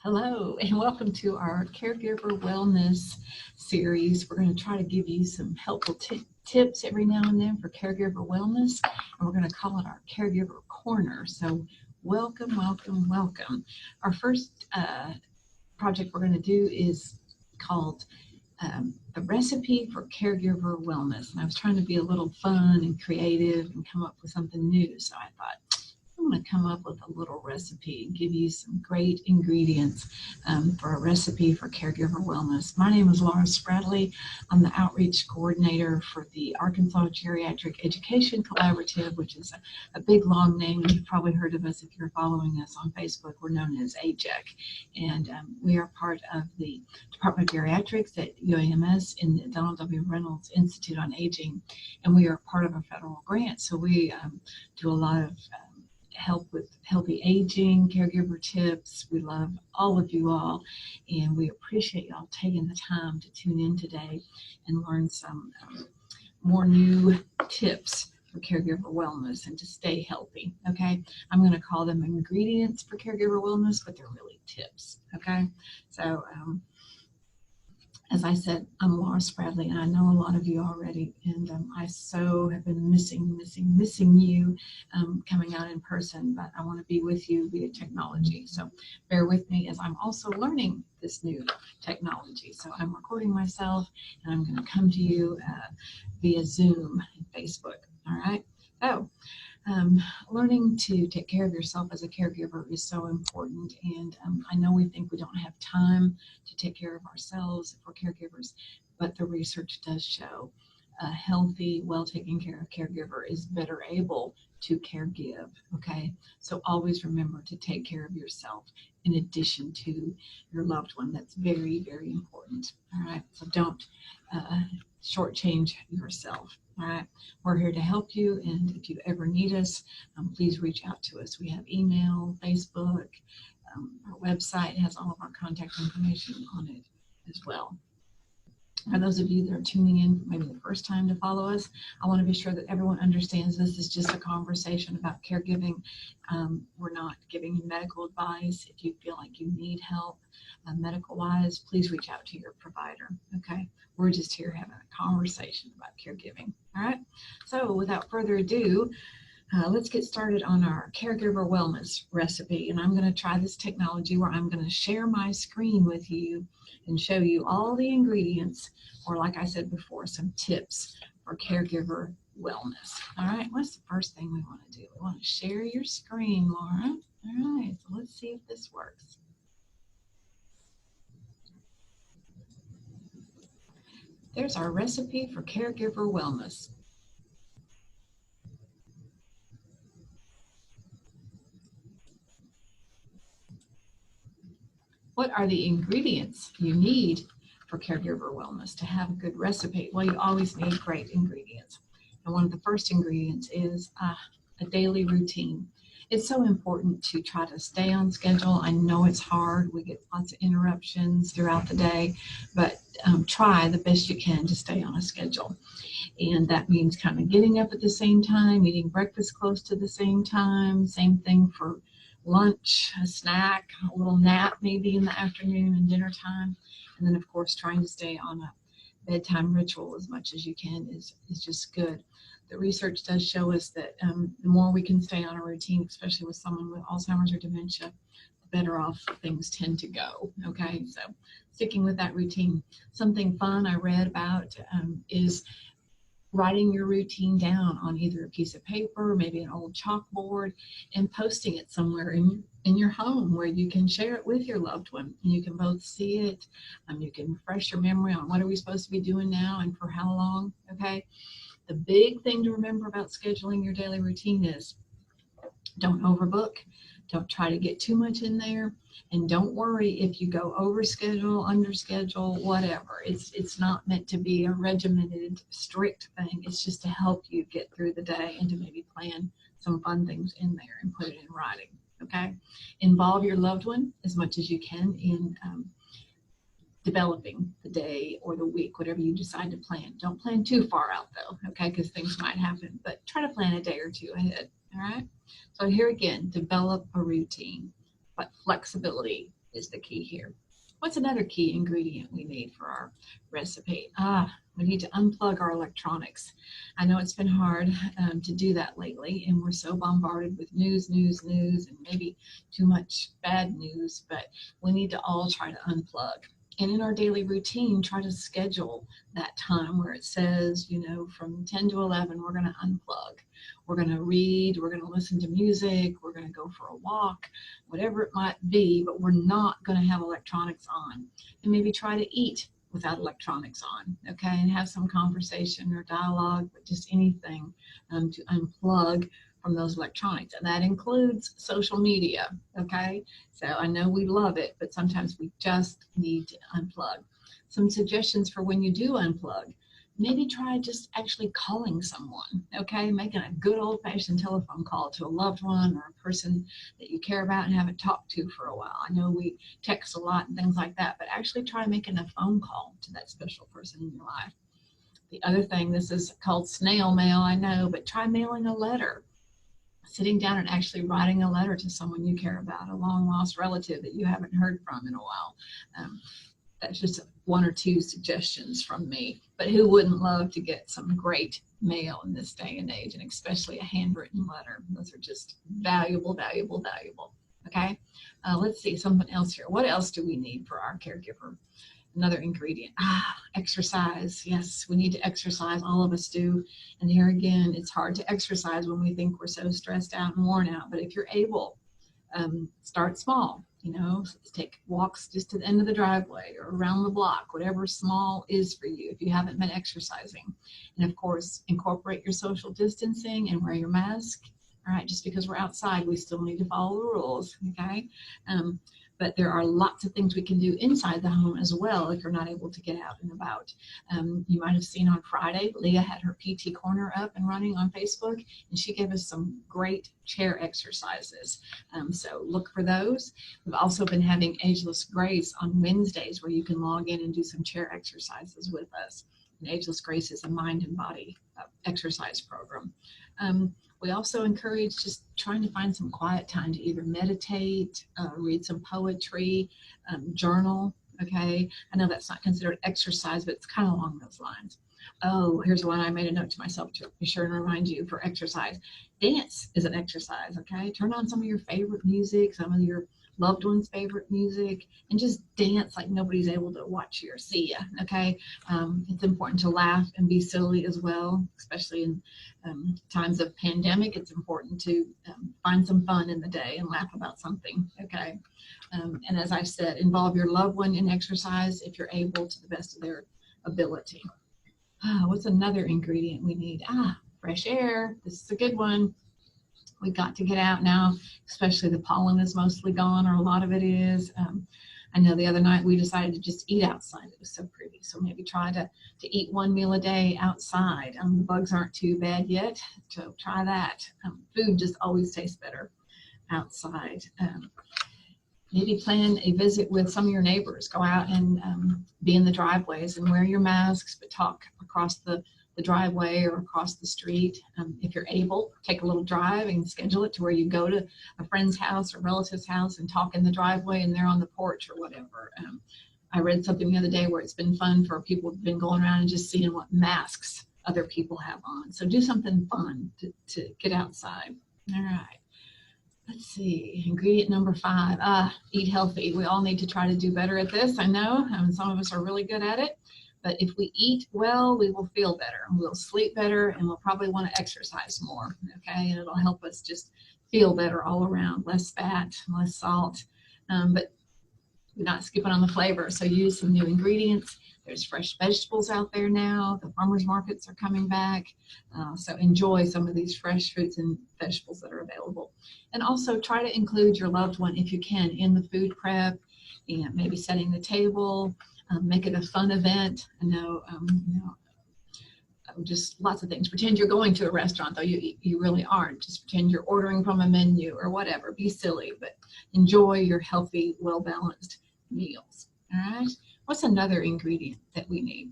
Hello, and welcome to our Caregiver Wellness series. We're going to try to give you some helpful tips every now and then for Caregiver Wellness, and we're going to call it our Caregiver Corner. So welcome, welcome, welcome. Our first project we're going to do is called a recipe for Caregiver Wellness. And I was trying to be a little fun and creative and come up with something new. So I thought, I'm going to come up with a little recipe and give you some great ingredients for a recipe for Caregiver Wellness. My name is Laura Spradley. I'm the outreach coordinator for the Arkansas Geriatric Education Collaborative, which is a big long name, and you've probably heard of us if you're following us on Facebook. We're known as AGEC, and we are part of the Department of Geriatrics at UAMS in the Donald W. Reynolds Institute on Aging, and we are part of a federal grant, so we do a lot of help with healthy aging, caregiver tips. We love all of you all, and we appreciate y'all taking the time to tune in today and learn some more new tips for caregiver wellness and to stay healthy. Okay, I'm going to call them ingredients for caregiver wellness, but they're really tips. Okay, so as I said, I'm Laura Spradley, and I know a lot of you already, and I so have been missing you coming out in person, but I want to be with you via technology. So bear with me as I'm also learning this new technology. So I'm recording myself, and I'm going to come to you via Zoom and Facebook. All right. So learning to take care of yourself as a caregiver is so important, and I know we think we don't have time to take care of ourselves if we're caregivers, but the research does show a healthy, well taken care of caregiver is better able to caregive. Okay, so always remember to take care of yourself in addition to your loved one. That's very, very important. All right, so don't shortchange yourself. All right, we're here to help you, and if you ever need us, please reach out to us. We have email, Facebook, our website has all of our contact information on it as well. For those of you that are tuning in maybe the first time to follow us, I want to be sure that everyone understands this is just a conversation about caregiving. We're not giving you medical advice. If you feel like you need help medical-wise, please reach out to your provider, okay? We're just here having a conversation about caregiving, all right? So without further ado, let's get started on our Caregiver Wellness recipe. And I'm going to try this technology where I'm going to share my screen with you and show you all the ingredients, or like I said before, some tips for caregiver wellness. All right, what's the first thing we want to do? We want to share your screen, Laura. All right, so let's see if this works. There's our recipe for caregiver wellness. What are the ingredients you need for caregiver wellness to have a good recipe? Well, you always need great ingredients. And one of the first ingredients is a daily routine. It's so important to try to stay on schedule. I know it's hard. We get lots of interruptions throughout the day, but try the best you can to stay on a schedule. And that means kind of getting up at the same time, eating breakfast close to the same time, same thing for lunch, a snack, a little nap maybe in the afternoon and dinner time. And then, of course, trying to stay on a bedtime ritual as much as you can is just good. The research does show us that the more we can stay on a routine, especially with someone with Alzheimer's or dementia, the better off things tend to go. Okay, so sticking with that routine. Something fun I read about is writing your routine down on either a piece of paper, maybe an old chalkboard, and posting it somewhere in your home where you can share it with your loved one. And you can both see it. You can refresh your memory on what are we supposed to be doing now and for how long, okay? The big thing to remember about scheduling your daily routine is don't overbook. Don't try to get too much in there, and don't worry if you go over schedule, under schedule, whatever. It's not meant to be a regimented, strict thing. It's just to help you get through the day and to maybe plan some fun things in there and put it in writing, okay? Involve your loved one as much as you can in developing the day or the week, whatever you decide to plan. Don't plan too far out though, okay, because things might happen, but try to plan a day or two ahead, all right? So here again, develop a routine, but flexibility is the key here. What's another key ingredient we need for our recipe? We need to unplug our electronics. I know it's been hard to do that lately, and we're so bombarded with news, and maybe too much bad news, but we need to all try to unplug. And in our daily routine, try to schedule that time where it says, from 10 to 11, we're going to unplug. We're going to read, we're going to listen to music, we're going to go for a walk, whatever it might be, but we're not going to have electronics on. And maybe try to eat without electronics on, okay, and have some conversation or dialogue, but just anything to unplug from those electronics. And that includes social media, okay? So I know we love it, but sometimes we just need to unplug. Some suggestions for when you do unplug: maybe try just actually calling someone, okay? Making a good old-fashioned telephone call to a loved one or a person that you care about and haven't talked to for a while. I know we text a lot and things like that, but actually try making a phone call to that special person in your life. The other thing, this is called snail mail, I know, but try mailing a letter. Sitting down and actually writing a letter to someone you care about, a long-lost relative that you haven't heard from in a while. That's just one or two suggestions from me, but who wouldn't love to get some great mail in this day and age, and especially a handwritten letter? Those are just valuable, valuable, valuable. Okay, let's see something else here. What else do we need for our caregiver? Another ingredient, exercise. Yes, we need to exercise. All of us do. And here again, it's hard to exercise when we think we're so stressed out and worn out. But if you're able, start small. Take walks just to the end of the driveway or around the block, whatever small is for you if you haven't been exercising. And of course, incorporate your social distancing and wear your mask. All right, just because we're outside, we still need to follow the rules, okay? But there are lots of things we can do inside the home as well if you're not able to get out and about. You might have seen on Friday, Leah had her PT Corner up and running on Facebook, and she gave us some great chair exercises. So look for those. We've also been having Ageless Grace on Wednesdays where you can log in and do some chair exercises with us. And Ageless Grace is a mind and body exercise program. We also encourage just trying to find some quiet time to either meditate, read some poetry, journal, okay? I know that's not considered exercise, but it's kind of along those lines. Oh, here's one I made a note to myself to be sure and remind you for exercise. Dance is an exercise, okay? Turn on some of your favorite music, some of your loved one's favorite music, and just dance like nobody's able to watch you or see you, okay? It's important to laugh and be silly as well, especially in times of pandemic. It's important to find some fun in the day and laugh about something, okay? And as I said, involve your loved one in exercise if you're able to the best of their ability. What's another ingredient we need? Fresh air. This is a good one. We got to get out now, especially the pollen is mostly gone, or a lot of it is. I know the other night we decided to just eat outside. It was so pretty. So maybe try to eat one meal a day outside. The bugs aren't too bad yet, so try that. Food just always tastes better outside. Maybe plan a visit with some of your neighbors. Go out and be in the driveways and wear your masks, but talk across the driveway or across the street. If you're able, take a little drive and schedule it to where you go to a friend's house or relative's house and talk in the driveway and they're on the porch or whatever. I read something the other day where it's been fun for people who've been going around and just seeing what masks other people have on. So do something fun to get outside. All right. Let's see, ingredient number 5, eat healthy. We all need to try to do better at this, I know. Some of us are really good at it. But if we eat well, we will feel better, and we'll sleep better, and we'll probably want to exercise more, okay? And it'll help us just feel better all around, less fat, less salt. But we're not skipping on the flavor, so use some new ingredients. There's fresh vegetables out there now. The farmers markets are coming back. So enjoy some of these fresh fruits and vegetables that are available. And also try to include your loved one, if you can, in the food prep, and maybe setting the table. Make it a fun event. I know, just lots of things. Pretend you're going to a restaurant, though you really aren't. Just pretend you're ordering from a menu or whatever. Be silly, but enjoy your healthy, well-balanced meals. All right. What's another ingredient that we need?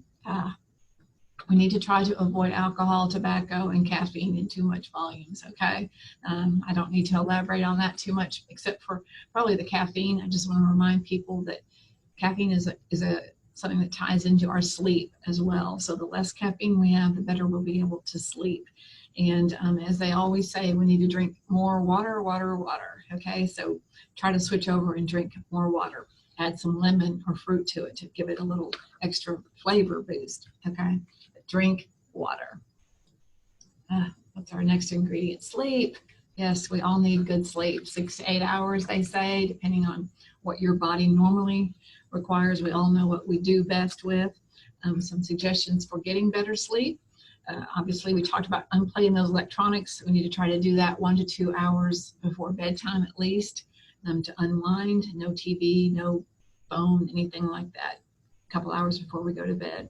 We need to try to avoid alcohol, tobacco, and caffeine in too much volumes, okay? I don't need to elaborate on that too much, except for probably the caffeine. I just want to remind people that caffeine is something that ties into our sleep as well. So the less caffeine we have, the better we'll be able to sleep. And as they always say, we need to drink more water, okay? So try to switch over and drink more water. Add some lemon or fruit to it to give it a little extra flavor boost, okay? But drink water. What's our next ingredient? Sleep. Yes, we all need good sleep. 6 to 8 hours, they say, depending on what your body normally requires. We all know what we do best with. Some suggestions for getting better sleep. Obviously, we talked about unplugging those electronics. We need to try to do that 1 to 2 hours before bedtime at least, to unwind. No TV, no phone, anything like that. A couple hours before we go to bed.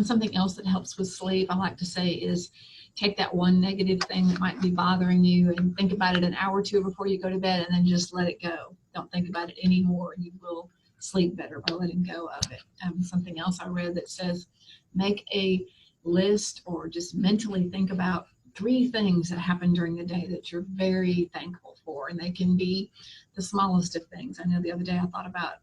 Something else that helps with sleep, I like to say, is take that one negative thing that might be bothering you and think about it an hour or two before you go to bed, and then just let it go. Don't think about it anymore, and you will sleep better by letting go of it. Something else I read that says make a list or just mentally think about 3 things that happen during the day that you're very thankful for, and they can be the smallest of things. I know the other day I thought about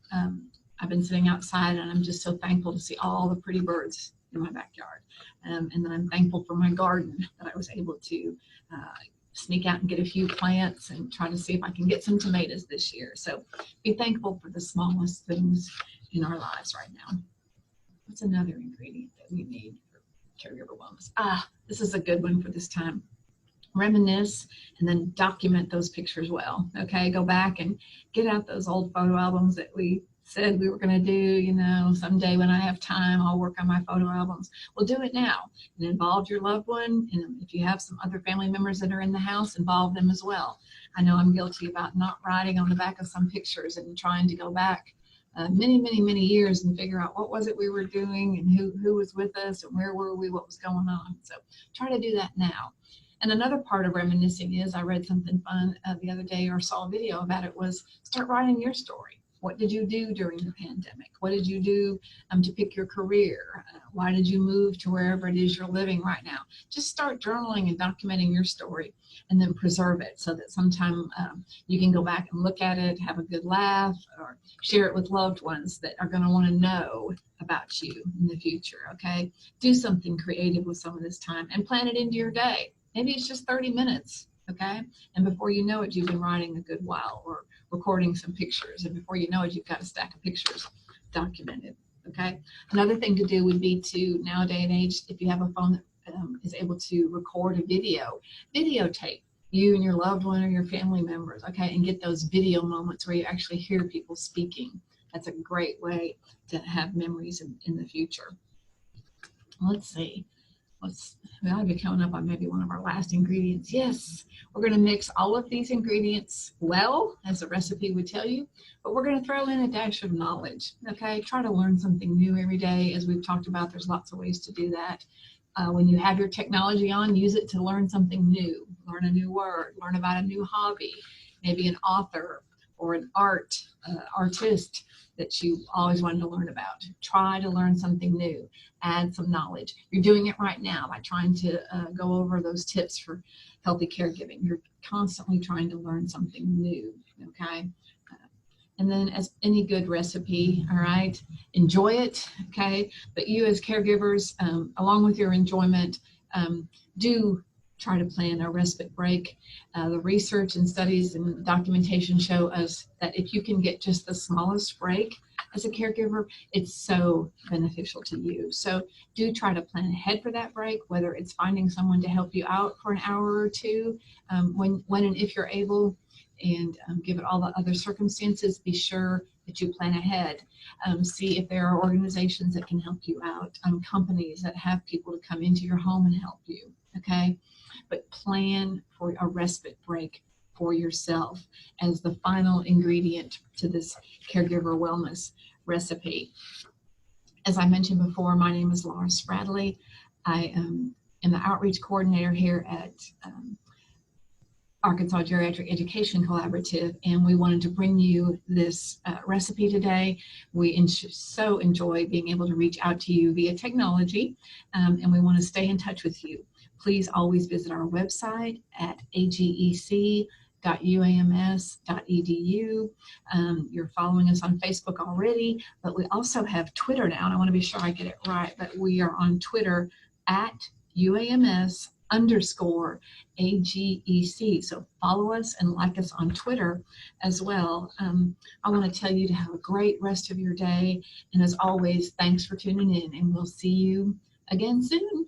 I've been sitting outside and I'm just so thankful to see all the pretty birds in my backyard, and then I'm thankful for my garden that I was able to sneak out and get a few plants and try to see if I can get some tomatoes this year. So be thankful for the smallest things in our lives right now. What's another ingredient that we need for caregiver wellness? This is a good one for this time. Reminisce and then document those pictures well. Okay, go back and get out those old photo albums that we said we were going to do. You know, someday when I have time, I'll work on my photo albums. Well, do it now and involve your loved one. And if you have some other family members that are in the house, involve them as well. I know I'm guilty about not writing on the back of some pictures and trying to go back many years and figure out what was it we were doing and who was with us and where were we, what was going on. So try to do that now. And another part of reminiscing is, I read something fun the other day, or saw a video about it, was start writing your story. What did you do during the pandemic? What did you do to pick your career? Why did you move to wherever it is you're living right now? Just start journaling and documenting your story, and then preserve it so that sometime you can go back and look at it, have a good laugh, or share it with loved ones that are going to want to know about you in the future, okay? Do something creative with some of this time and plan it into your day. Maybe it's just 30 minutes, okay? And before you know it, you've been writing a good while, or recording some pictures. And before you know it, you've got a stack of pictures documented, okay? Another thing to do would be to, nowadays and age, if you have a phone that is able to record a videotape you and your loved one or your family members, okay? And get those video moments where you actually hear people speaking. That's a great way to have memories in the future. Let's see. We ought to be coming up on maybe one of our last ingredients. Yes, we're going to mix all of these ingredients well, as the recipe would tell you, but we're going to throw in a dash of knowledge, okay? Try to learn something new every day. As we've talked about, there's lots of ways to do that. When you have your technology on, use it to learn something new, learn a new word, learn about a new hobby, maybe an author or an artist that you always wanted to learn about. Try to learn something new, add some knowledge. You're doing it right now by trying to go over those tips for healthy caregiving. You're constantly trying to learn something new, okay? And then, as any good recipe, all right, enjoy it, okay? But you as caregivers, along with your enjoyment, do try to plan a respite break. The research and studies and documentation show us that if you can get just the smallest break as a caregiver, it's so beneficial to you. So do try to plan ahead for that break, whether it's finding someone to help you out for an hour or two, when and if you're able, and given all the other circumstances, be sure that you plan ahead. See if there are organizations that can help you out, companies that have people to come into your home and help you, okay? But plan for a respite break for yourself as the final ingredient to this caregiver wellness recipe. As I mentioned before, my name is Laura Spradley. I am the outreach coordinator here at Arkansas Geriatric Education Collaborative, and we wanted to bring you this recipe today. We so enjoy being able to reach out to you via technology, and we want to stay in touch with you. Please always visit our website at agec.uams.edu. You're following us on Facebook already, but we also have Twitter now, and I want to be sure I get it right, but we are on Twitter at UAMS_AGEC. So follow us and like us on Twitter as well. I want to tell you to have a great rest of your day. And as always, thanks for tuning in, and we'll see you again soon.